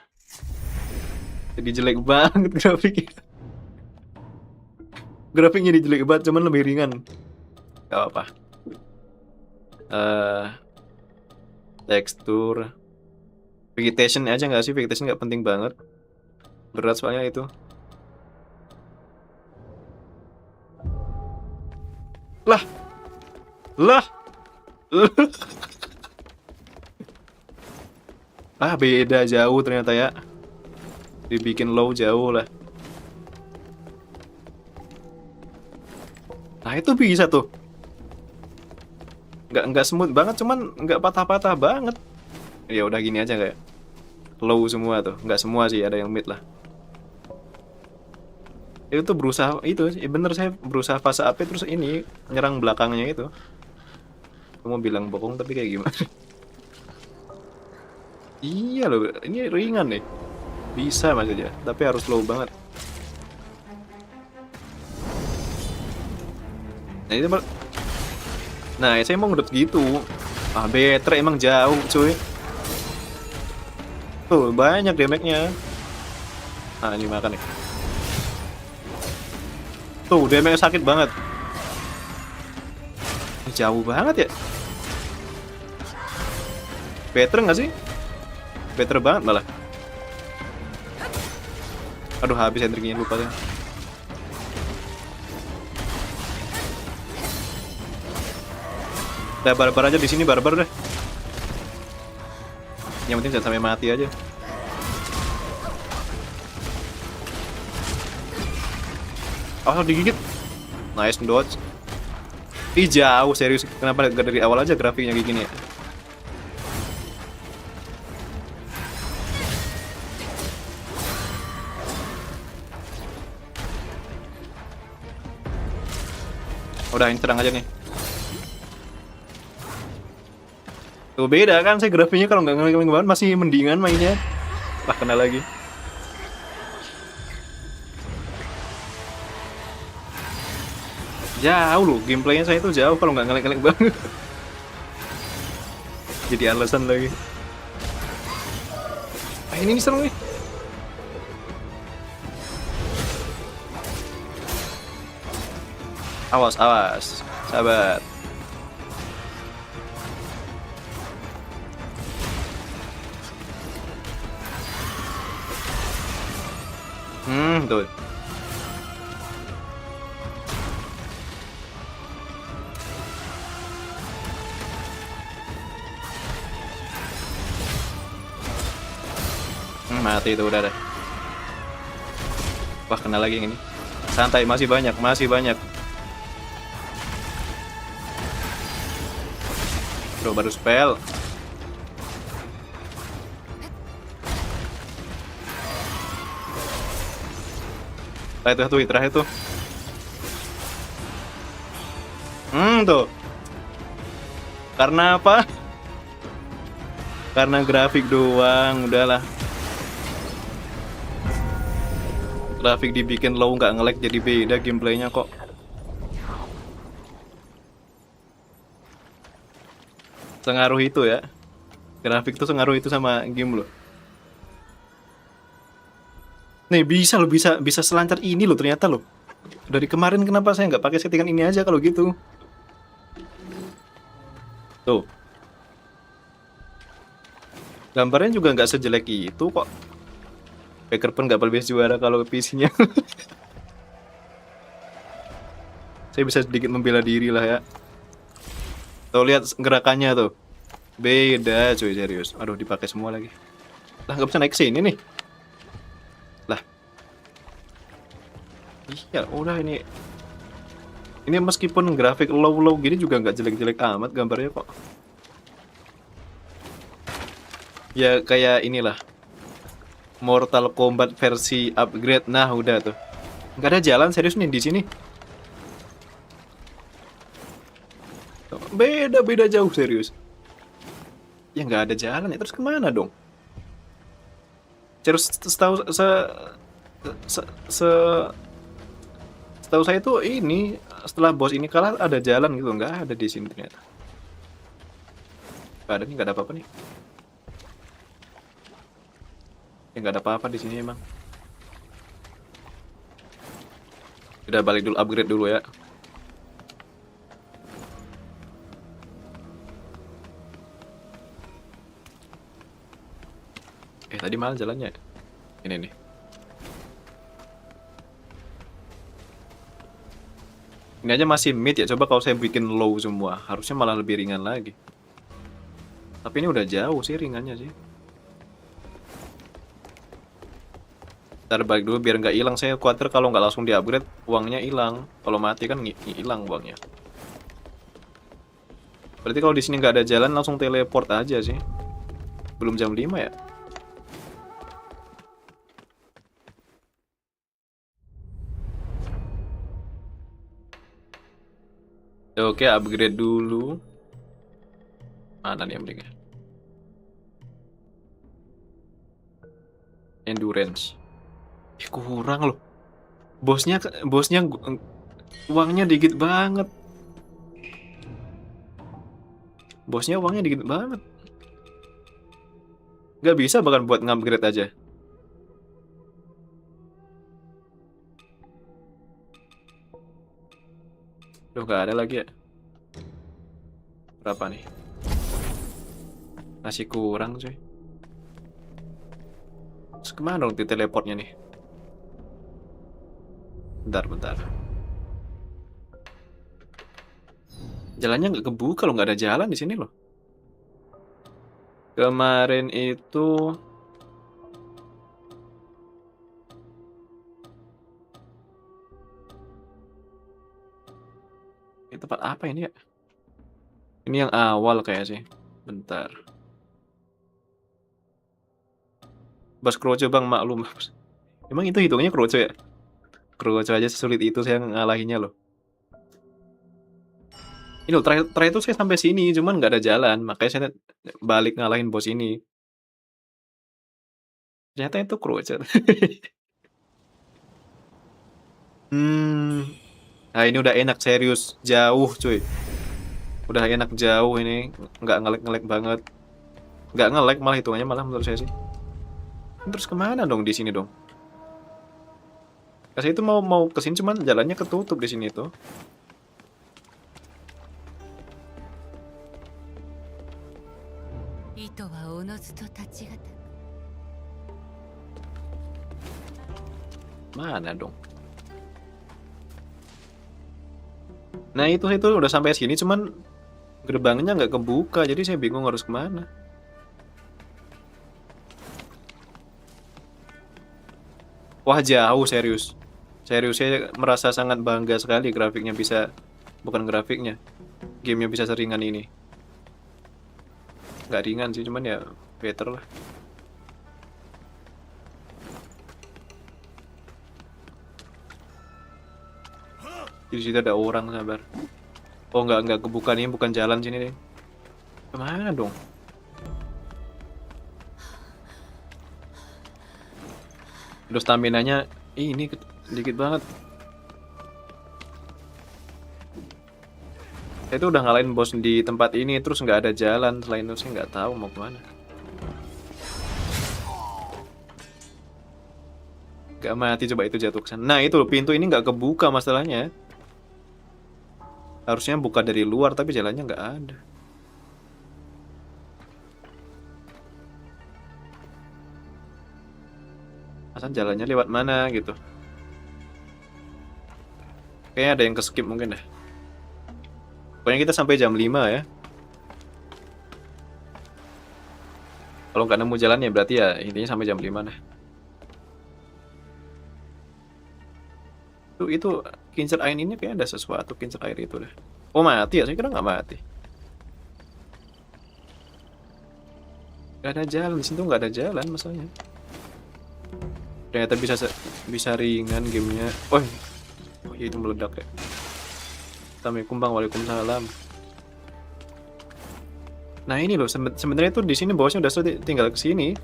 A: Jadi jelek banget grafiknya. Grafiknya jadi jelek banget cuman lebih ringan. Gak apa-apa. Tekstur vegetation aja nggak sih? Vegetation nggak penting banget. Berat soalnya itu. Lah. Ah beda jauh ternyata ya. Dibikin low jauh lah. Nah itu bisa tuh. Nggak smooth banget, cuman nggak patah-patah banget. Ya udah gini aja kayak low semua tuh. Nggak semua sih, ada yang mid lah. Itu tuh berusaha itu, bener saya berusaha fase AP terus ini nyerang belakangnya itu. Kamu bilang bokong tapi kayak gimana? Iya loh, ini ringan nih. Bisa mas aja, tapi harus low banget. Nah itu nah saya mau ngedot gitu. Ah better emang jauh cuy. Tuh banyak damage-nya. Nah ini makan nih. Tuh damage sakit banget. Jauh banget ya. Better nggak sih? Better banget malah. Aduh habis energinya lupa kan. Udah barbar aja di sini barbar deh. Yang penting jangan sampai mati aja. Oh digigit. Nice dodge. Ih jauh serius. Kenapa gak dari awal aja grafiknya kayak gini ya? Udah ini serang aja nih. Tuh beda kan saya grafiknya kalau nggak ngeling banget masih mendingan mainnya. Lah kena lagi. Jauh loh gameplaynya saya itu jauh kalau nggak ngeling banget. Jadi alasan lagi. Ah, ini nih serem nih. Awas, awas. Sabar. Tuh. Mati itu udah. Wah, kena lagi yang ini. Santai, masih banyak, masih banyak. Bro, baru spell. Terakhir tuh. Tuh. Karena apa? Karena grafik doang, udahlah. Grafik dibikin low nggak nge-lag jadi beda gameplaynya kok. Sengaruh itu ya. Grafik tuh sengaruh itu sama game lo. Nih bisa lo, bisa selancar ini lo ternyata lo. Dari kemarin kenapa saya nggak pakai settingan ini aja kalau gitu? Tuh. Gambarnya juga nggak sejelek itu kok. Packer pun nggak boleh juara kalau PC-nya. Saya bisa sedikit membela diri lah ya. Tuh lihat gerakannya tuh. Beda cuy, serius. Aduh, dipakai semua lagi. Lah nggak bisa naik ke sini nih. Lah. Iya, udah ini. Ini meskipun grafik low gini juga nggak jelek-jelek amat gambarnya kok. Ya kayak inilah. Mortal Kombat versi upgrade. Nah, udah tuh. Nggak ada jalan serius nih di sini. Beda jauh serius. Ya nggak ada jalan ya, terus kemana dong? Terus setahu setahu saya tuh ini setelah bos ini kalah ada jalan gitu, nggak ada di sini ternyata. Nggak ada nih, nggak ada apa-apa nih. Ya nggak ada apa-apa di sini emang. Udah balik dulu, upgrade dulu ya. Tadi malah jalannya. Ini nih. Ini aja masih mid ya. Coba kalau saya bikin low semua, harusnya malah lebih ringan lagi. Tapi ini udah jauh sih ringannya sih. Ntar balik dulu biar nggak hilang. Saya khawatir kalau nggak langsung di upgrade uangnya hilang. Kalau mati kan hilang uangnya. Berarti kalau di sini nggak ada jalan langsung teleport aja sih. Belum jam 5 ya? Oke, upgrade dulu. Mana nih yang pentingnya? Endurance. Kurang loh. Bosnya uangnya dikit banget. Bosnya uangnya dikit banget. Gak bisa bahkan buat ngupgrade aja. Duh, gak ada lagi ya. Berapa nih? Masih kurang cuy. Terus kemana dong teleportnya nih? Bentar. Jalannya nggak kebuka loh, nggak ada jalan di sini loh. Kemarin itu tempat apa ini ya? Ini yang awal kayak sih. Bentar. Bas Kroco bang, maklum. Emang itu hitungnya Kroco ya? Kroco aja sesulit itu saya ngalahinnya loh. Ini loh, terakhir itu saya sampai sini, cuman nggak ada jalan. Makanya saya balik ngalahin bos ini. Ternyata itu Kroco. Nah ini udah enak serius. Jauh cuy. Udah enak jauh ini. Nggak ngelek-ngelek banget. Nggak nge-lag malah hitungannya malah menurut saya sih. Terus kemana dong di sini dong? Saya itu mau ke sini cuman jalannya ketutup di sini tuh. Mana dong? Nah itu udah sampai sini cuman gerbangnya nggak kebuka jadi saya bingung harus kemana. Wah jauh serius. Serius saya merasa sangat bangga sekali grafiknya bisa, bukan grafiknya, gamenya bisa seringan ini. Nggak ringan sih cuman ya better lah. Di situ ada orang, sabar. Oh nggak kebuka nih, bukan jalan sini deh. Kemana dong? Terus stamina-nya ini dikit banget. Saya itu udah ngalahin bos di tempat ini terus nggak ada jalan selain itu, saya nggak tahu mau kemana. Gak mati, coba itu jatuh ke sana. Nah itu loh, pintu ini nggak kebuka masalahnya. Harusnya buka dari luar tapi jalannya nggak ada. Asal jalannya lewat mana gitu. Kayaknya ada yang ke-skip mungkin dah. Pokoknya kita sampai jam 5 ya. Kalau nggak nemu jalannya berarti ya intinya sampai jam 5 dah. Itu kincir air ini kayak ada sesuatu, kincir air itu dah. Oh mati ya, saya kira nggak mati. Gak ada jalan di situ, nggak ada jalan masalahnya. Ternyata bisa ringan gamenya. Oh iya itu meledak ya. Assalamualaikum bang, waalaikumsalam. Nah ini loh, sebenarnya tuh di sini bosnya udah tinggal ke sini.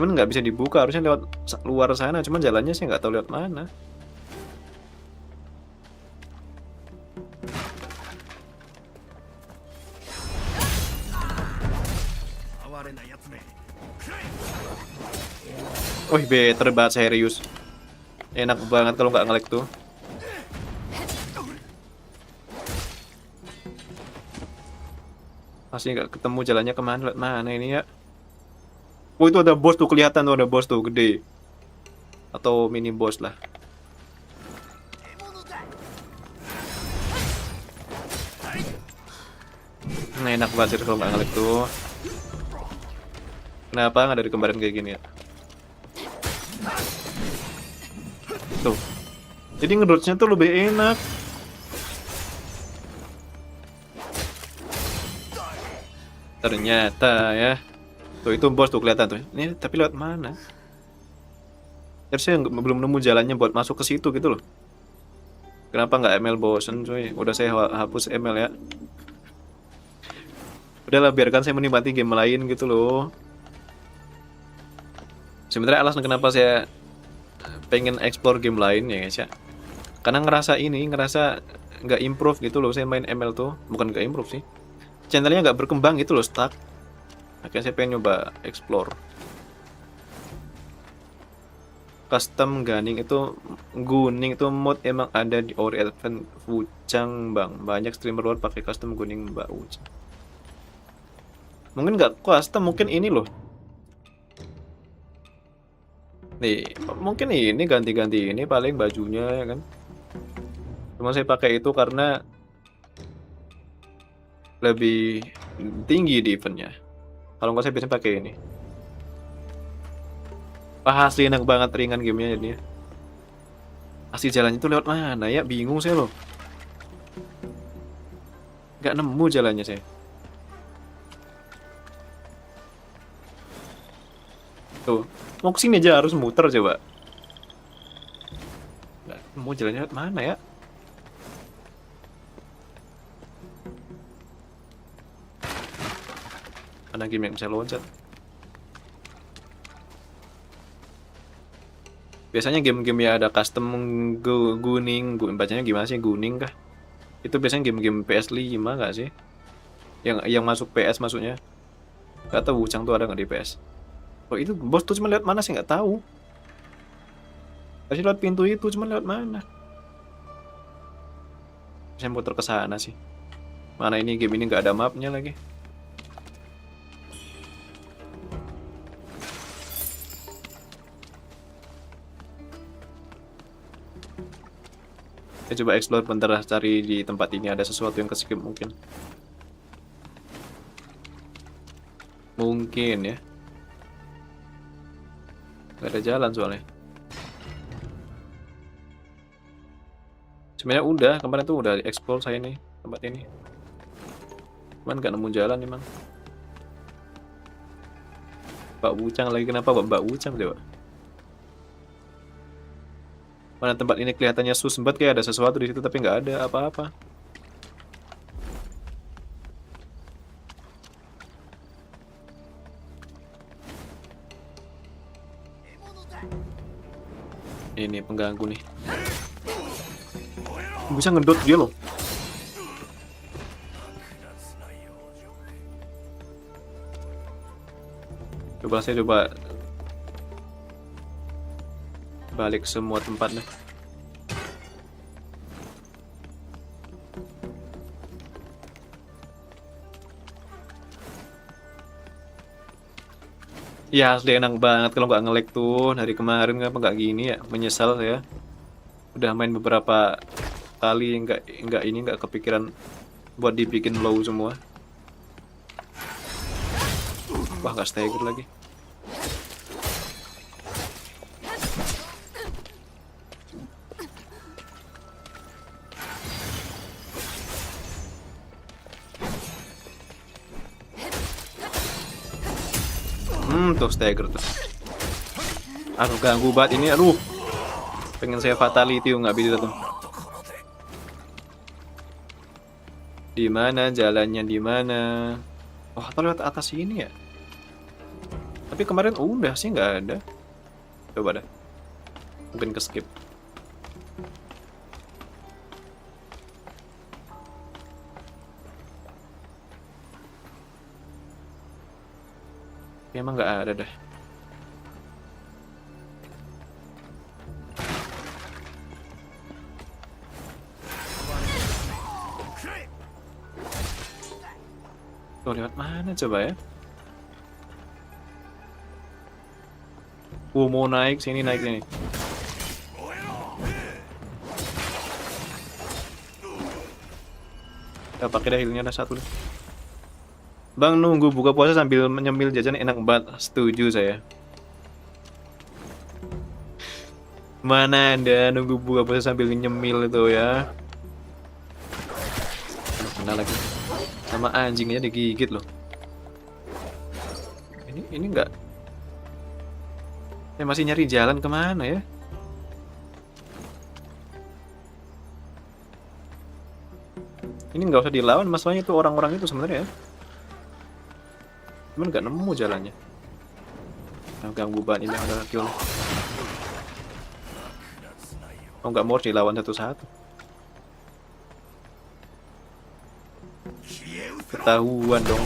A: Cuman nggak bisa dibuka, harusnya lewat luar sana. Cuman jalannya sih nggak tahu lewat mana. Wih, better banget serius. Enak banget kalau nggak nge-lag tuh. Masih nggak ketemu jalannya kemana, lewat mana ini ya? Oh itu ada bos tuh, kelihatan tuh ada bos tuh gede. Atau mini boss lah. Nah, enak banget sih kalau nggak nge-lag tuh. Kenapa nggak dari kemarin kayak gini ya? Tuh. Jadi ngedodge-nya tuh lebih enak. Ternyata ya. Tuh itu bos tuh kelihatan tuh. Ini tapi lewat mana? Harusnya belum nemu jalannya buat masuk ke situ gitu loh. Kenapa nggak ML bosen cuy? Udah saya hapus ML ya. Udahlah biarkan saya menikmati game lain gitu loh. Sebenarnya alasan kenapa saya pengen explore game lain ya guys ya. Karena ngerasa nggak improve gitu loh saya main ML tuh. Bukan nggak improve sih. Channelnya nggak berkembang gitu loh, stuck. Akhirnya saya pengen nyoba explore. Custom gunning itu mod emang ada di Ori Advent Fuchang bang. Banyak streamer luar pakai custom gunning mbak Fuchang. Mungkin nggak custom, mungkin ini loh. Nih, mungkin ini ganti-ganti ini paling bajunya ya kan. Cuma saya pakai itu karena lebih tinggi di eventnya. Kalau nggak saya biasanya pakai ini. Wah asli enak banget, ringan gamenya jadinya. Asli jalannya itu lewat mana ya? Bingung saya loh. Nggak nemu jalannya saya. Tuh, mau kesini aja harus muter coba. Nggak nemu jalannya lewat mana ya? Mana game yang bisa loncat? Biasanya game-game ya ada custom gunning, bacanya gimana sih, gunning kah? Itu biasanya game-game PS5 nggak sih? Yang masuk PS maksudnya. Gak tahu Wuchang tuh ada nggak di PS. Oh itu bos tuh cuma lewat mana sih nggak tahu. Tadi lewat pintu itu cuma lewat mana? Saya muter ke sana sih. Mana ini game ini nggak ada mapnya lagi. Saya coba explore bentar, cari di tempat ini ada sesuatu yang keskip mungkin. Mungkin ya. Gak ada jalan soalnya. Sebenarnya udah, kemarin tuh udah explore saya nih tempat ini. Cuman gak nemu jalan emang. Mbak Wuchang lagi, kenapa Mbak Wuchang coba? Mana tempat ini kelihatannya susembet, kayak ada sesuatu di situ tapi nggak ada apa-apa. Ini pengganggu nih. Bisa ngedot dia loh. Saya coba balik semua tempatnya. Ya asli enak banget kalau nggak nge-lag tuh dari kemarin, kenapa nggak gini ya, menyesal saya. Udah main beberapa kali nggak kepikiran buat dibikin low semua. Wah nggak stagger lagi. Tuh stagger tuh. Aduh ganggu banget ini, aduh. Pengen saya fatality nggak bisa tuh. Di mana jalannya, di mana? Oh, atau lewat atas ini ya? Tapi kemarin udah sih nggak ada. Coba dah. Mungkin ke skip. Emang nggak ada dah. Tuh lewat mana coba ya? Mau naik sini, naik sini. Ya pakai dah healnya, ada satu deh. Bang, nunggu buka puasa sambil nyemil jajan enak banget. Setuju saya. Mana Anda nunggu buka puasa sambil nyemil itu ya? Aduh, kena lagi. Sama anjingnya digigit loh. Ini enggak. Saya masih nyari jalan kemana ya? Ini nggak usah dilawan, masalahnya itu orang-orang itu sebenarnya ya. Cuman nggak nemu jalannya. Nah, ganggu banget ini ada kill. Oh nggak mau dilawan satu-satu. Ketahuan dong.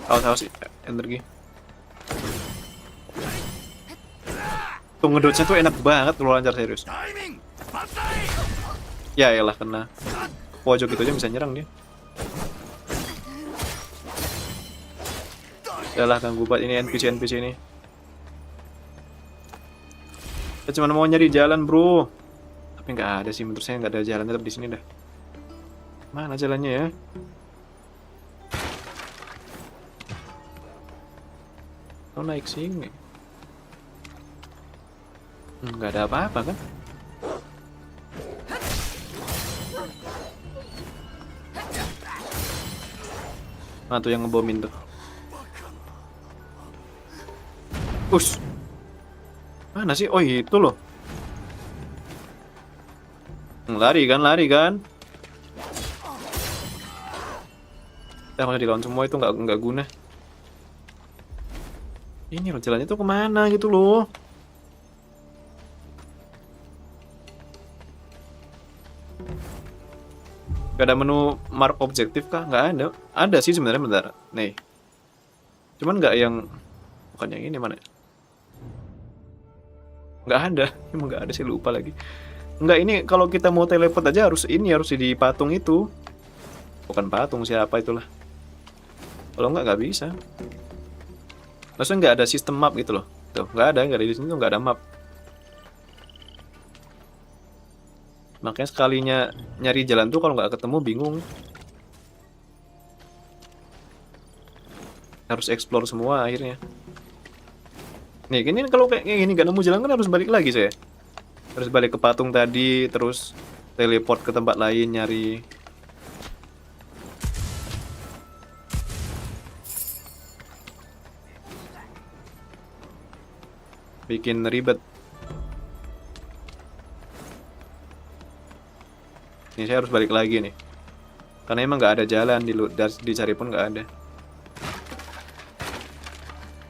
A: Awas energi. Tuh ngedodge-nya tuh enak banget kalau lancar serius. Ya elah kena. Pojok itu aja bisa nyerang dia. Yalah ganggu banget ini NPC ini. Saya cuma mau nyari jalan, bro. Tapi nggak ada sih, menurut saya nggak ada jalan, tetap di sini dah. Mana jalannya ya? Oh naik sini. Nggak ada apa-apa kan? Nah tuh yang ngebomin tuh. Ush. Mana sih? Oh itu loh. Lari kan? Ya kalau dilawan semua itu nggak guna. Ini loh jalannya tuh kemana gitu loh. Gak ada menu mark objektif kah? Nggak ada. Ada sih sebenarnya, bentar. Nih. Cuman nggak yang... Bukan yang ini, mana? Nggak ada. Emang nggak ada sih, lupa lagi. Nggak, ini kalau kita mau teleport aja harus ini, harus di patung itu. Bukan patung, siapa itulah. Kalau nggak bisa. Maksudnya nggak ada sistem map gitu loh. Tuh, nggak ada di sini tuh nggak ada map. Makanya sekalinya nyari jalan tuh kalau nggak ketemu bingung. Harus explore semua akhirnya. Nih, ini kalau kayak gini nggak nemu jalan kan harus balik lagi saya. Harus balik ke patung tadi, terus teleport ke tempat lain nyari. Bikin ribet. Ini saya harus balik lagi nih. Karena emang nggak ada jalan, dicari pun nggak ada.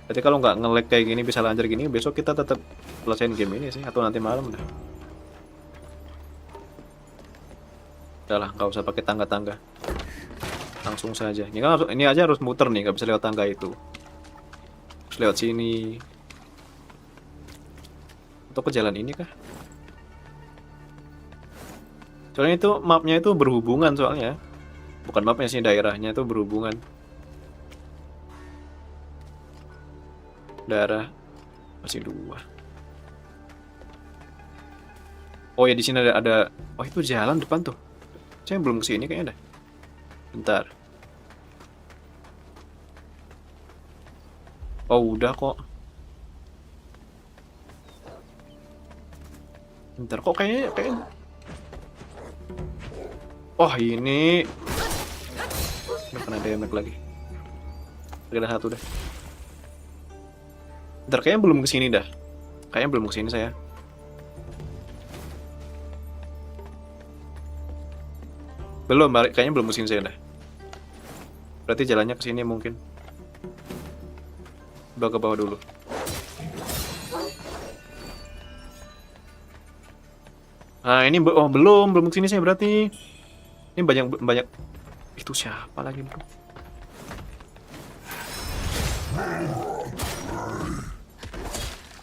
A: Jadi kalau nggak nge-lag kayak gini, bisa lancar gini, besok kita tetap selesaiin game ini sih, atau nanti malam dah. Udah lah, nggak usah pakai tangga-tangga. Langsung saja. Ini kan ini aja harus muter nih, nggak bisa lewat tangga itu. Harus lewat sini. Atau ke jalan ini kah? Soalnya itu mapnya itu berhubungan soalnya. Bukan mapnya sih, daerahnya itu berhubungan. Daerah masih 2. Oh ya, di sini ada. Oh, itu jalan depan tuh. Saya belum kesini kayaknya dah. Bentar. Oh, udah kok. Bentar, kok kayaknya oh, ini udah kena damage lagi. Ada satu dah. Bentar, kayaknya belum kesini dah. Kayaknya belum kesini saya. Belum, balik. Kayaknya belum kesini saya dah. Berarti jalannya kesini mungkin. Coba ke bawah dulu. Nah, ini belum kesini saya berarti. Ini banyak. Itu siapa lagi, bro?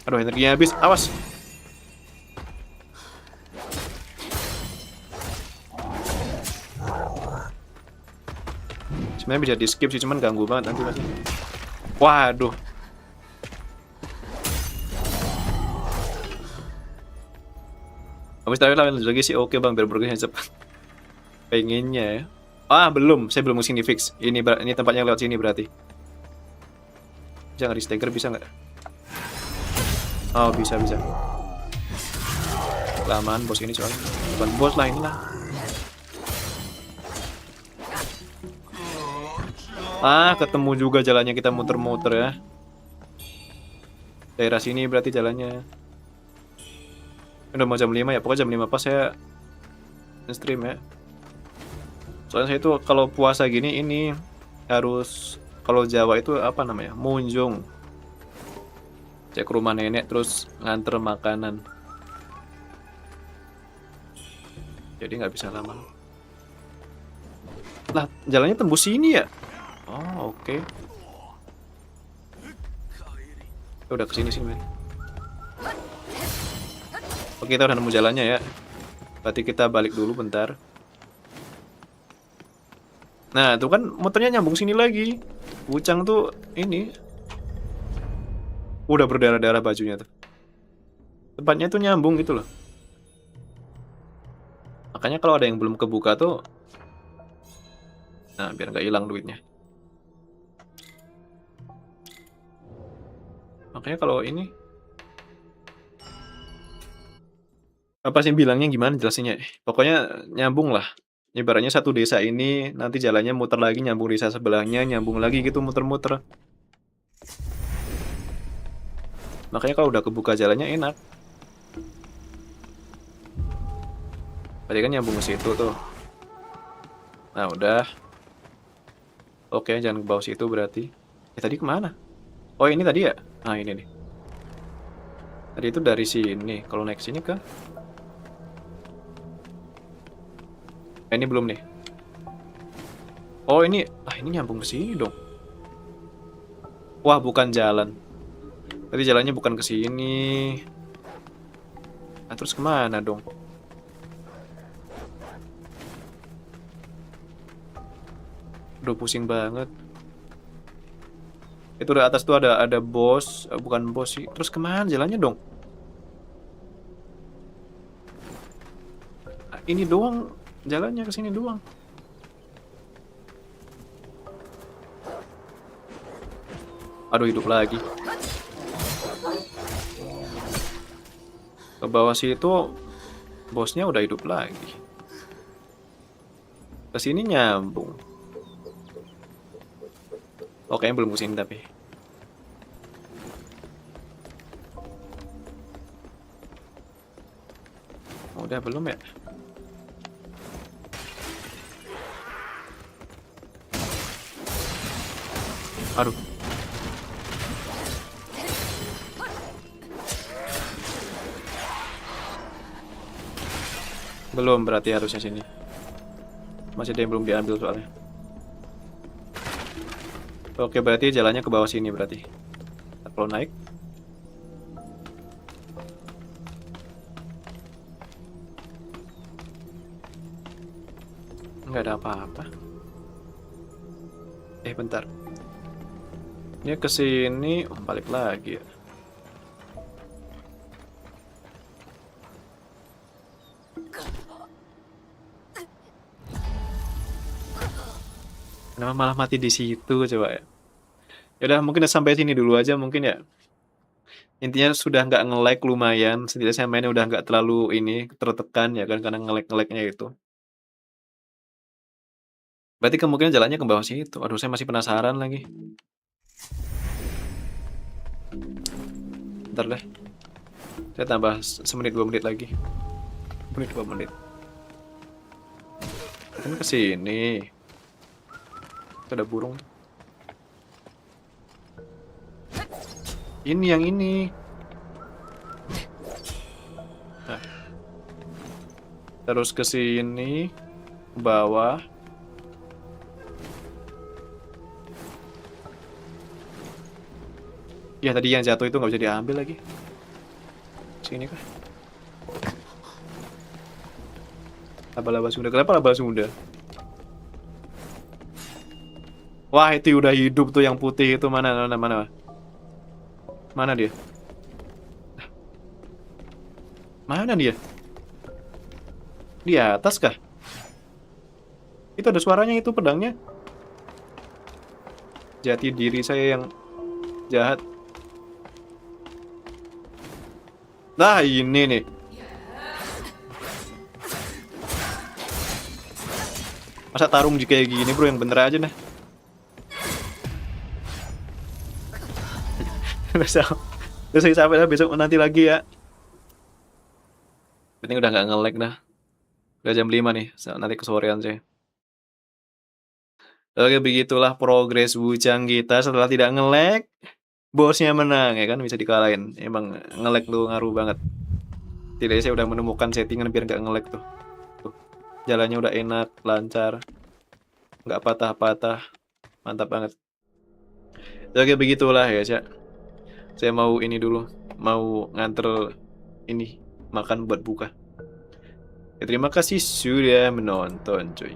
A: Aduh, energinya habis. Awas. Sebenarnya bisa di skip sih, cuman ganggu banget nanti pasti. Waduh. Habis terakhir lanjut lagi sih, oke bang, biar progresnya cepat. Pengennya ya. Ah, belum. Saya belum kesini fix. Ini tempatnya lewat sini berarti. Jangan di stagger bisa nggak? Oh, bisa. Kelamaan bos ini soalnya. Bukan bos lah, inilah. Ah, ketemu juga jalannya, kita muter-muter ya. Daerah sini berarti jalannya. Udah mau jam 5 ya, pokoknya jam 5 pas saya stream ya. Soalnya saya tuh kalau puasa gini ini harus, kalau Jawa itu apa namanya? Munjung. Cek rumah nenek terus nganter makanan. Jadi nggak bisa lama. Lah, jalannya tembus sini ya? Oh, oke. Udah kesini sih, men. Oke, kita udah nemu jalannya ya. Berarti kita balik dulu bentar. Nah, tuh kan motornya nyambung sini lagi. Wucang tuh ini udah berdarah-darah bajunya tuh. Tempatnya tuh nyambung gitu loh. Makanya kalau ada yang belum kebuka tuh, nah biar nggak hilang duitnya. Makanya kalau ini apa sih bilangnya, gimana jelasinnya? Pokoknya nyambung lah. Ibaratnya satu desa ini nanti jalannya muter lagi, nyambung desa sebelahnya, nyambung lagi gitu, muter-muter. Makanya kalau udah kebuka jalannya enak. Tadi kan nyambung ke situ tuh. Nah, udah. Oke, jangan ke bawah situ berarti. Tadi kemana? Oh, ini tadi ya? Nah, ini nih. Tadi itu dari sini. Kalau naik sini ke? Ini belum nih. Oh ini, ini nyambung ke sini dong. Wah bukan jalan. Tadi jalannya bukan ke sini. Nah, terus kemana dong? Udah pusing banget. Itu di atas tuh ada bos, bukan bos sih. Terus kemana jalannya dong? Ini doang jalannya ke sini doang. Aduh hidup lagi. Ke bawah situ bosnya udah hidup lagi. Ke sini nyambung. Oke, belum kesini tapi. Udah belum ya? Aduh. Belum berarti harusnya sini. Masih ada yang belum diambil soalnya. Oke, berarti jalannya ke bawah sini berarti. Kalau naik. Nggak ada apa-apa. Bentar. Ini ke sini, balik lagi ya. Kenapa malah mati di situ coba ya? Ya udah mungkin sampai sini dulu aja mungkin ya. Intinya sudah nggak nge-lag lumayan, setidaknya saya mainnya udah nggak terlalu ini tertekan ya kan karena nge-lag-nya itu. Berarti kemungkinan jalannya ke bawah situ. Aduh saya masih penasaran lagi. Bentar deh. Saya tambah semenit 2 menit lagi. Menit 2 menit. Kan ke sini. Ada burung. Ini yang ini. Nah. Terus ke sini, ke bawah. Ya tadi yang jatuh itu nggak bisa diambil lagi. Sini kah? Laba-laba Sunda. Kenapa laba Sunda? Wah itu udah hidup tuh yang putih itu mana? Mana dia? Mana dia? Di atas kah? Itu ada suaranya itu pedangnya. Jati diri saya yang jahat. Nah ini nih. Masa tarung kayak gini bro, yang bener aja nah. Terus saya sampai besok nanti lagi ya. Penting udah nggak nge-lag dah. Udah jam 5 nih, nanti kesorean sih. Oke, begitulah progres Wuchang kita setelah tidak nge-lag. Bosnya menang ya kan, bisa dikalahin. Emang nge-lag tuh ngaruh banget. Tidaknya saya udah menemukan settingan biar nggak nge-lag tuh. Jalannya udah enak, lancar. Nggak patah-patah. Mantap banget. Oke, begitulah ya, Cak. Saya mau ini dulu, mau nganter ini makan buat buka. Ya, terima kasih sudah menonton, cuy.